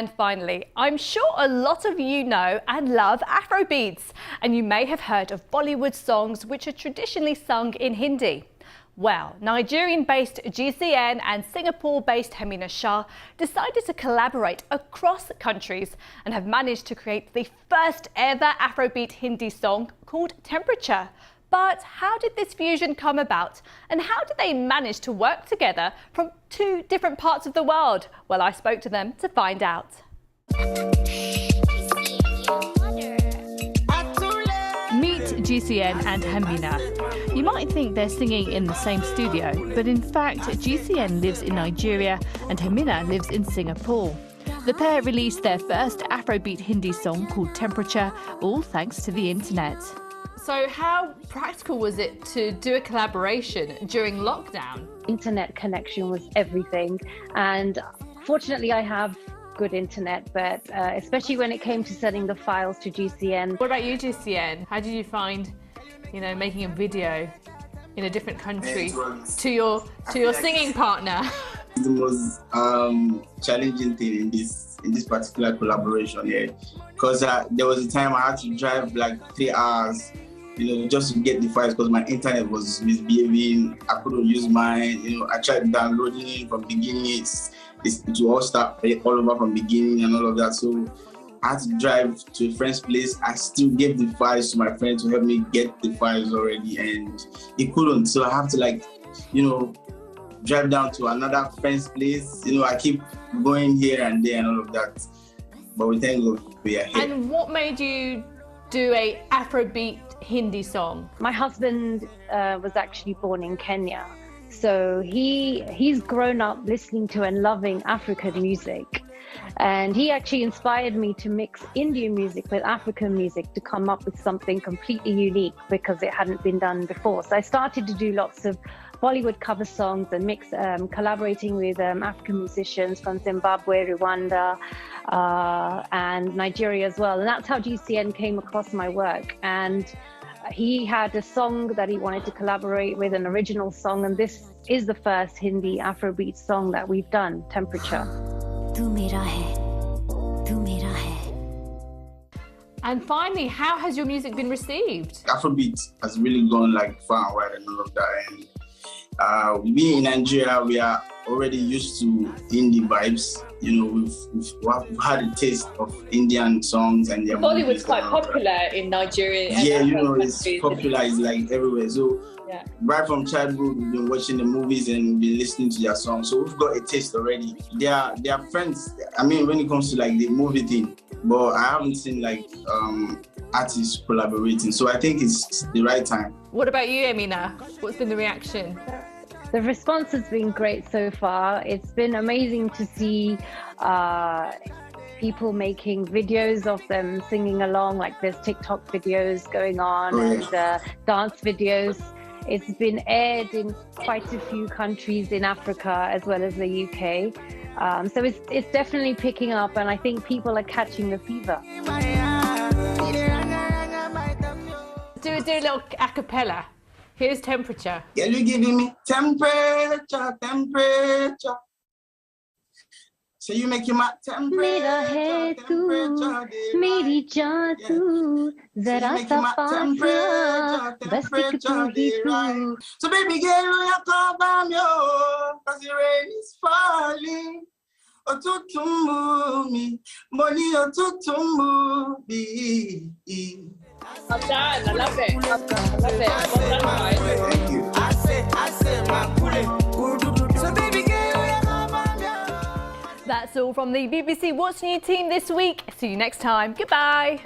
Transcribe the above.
And finally, I'm sure a lot of you know and love Afrobeats, and you may have heard of Bollywood songs which are traditionally sung in Hindi. Well, Nigerian-based GCN and Singapore-based HEMINA SHAH decided to collaborate across countries and have managed to create the first ever Afrobeat Hindi song called Temperature. But how did this fusion come about, and how did they manage to work together from two different parts of the world? Well, I spoke to them to find out. Meet GCN and HEMINA. You might think they're singing in the same studio, but in fact GCN lives in Nigeria and HEMINA lives in Singapore. The pair released their first Afrobeat Hindi song called Temperature, all thanks to the internet. So how practical was it to do a collaboration during lockdown? Internet connection was everything, and fortunately I have good internet, but especially when it came to sending the files to GCN. What about you, GCN? How did you find, making a video in a different country to your singing partner? The most challenging thing in this particular collaboration, because there was a time I had to drive like 3 hours, just to get the files because my internet was misbehaving. I couldn't use mine. I tried downloading it from beginning. It will all start all over from beginning and all of that. So I had to drive to a friend's place. I still gave the files to my friend to help me get the files already, and he couldn't. So I have to drive down to another friend's place. I keep going here and there and all of that. But we thank God we are here. And what made you do a Afrobeat Hindi song? My husband was actually born in Kenya, so he's grown up listening to and loving African music, and he actually inspired me to mix Indian music with African music to come up with something completely unique because it hadn't been done before. So I started to do lots of Bollywood cover songs and collaborating with African musicians from Zimbabwe, Rwanda, and Nigeria as well. And that's how GCN came across my work. And he had a song that he wanted to collaborate with, an original song, and this is the first Hindi Afrobeat song that we've done, Temperature. And finally, how has your music been received? Afrobeat has really gone far and wide and all of that. And we in Nigeria, we are already used to indie vibes. We've had a taste of Indian songs and their Bollywood's quite popular in Nigeria. It's popular. It's everywhere. So right from childhood, we've been watching the movies and been listening to their songs. So we've got a taste already. They are friends. When it comes to the movie thing, but I haven't seen artists collaborating. So I think it's the right time. What about you, HEMINA? What's been the reaction? The response has been great so far. It's been amazing to see people making videos of them singing along, there's TikTok videos going on and dance videos. It's been aired in quite a few countries in Africa as well as the UK. So it's definitely picking up, and I think people are catching the fever. Do a little a cappella. Here's Temperature. Yeah, you're giving me temperature. So you make my temperature. मेरी जान तू जरा सा पास आ बस एक तू ही तू. So baby girl, you cover me, cause the rain is falling. Otutumumi, money otutumumi. I'm done. I love it. Thank you. That's all from the BBC What's New team this week. See you next time. Goodbye.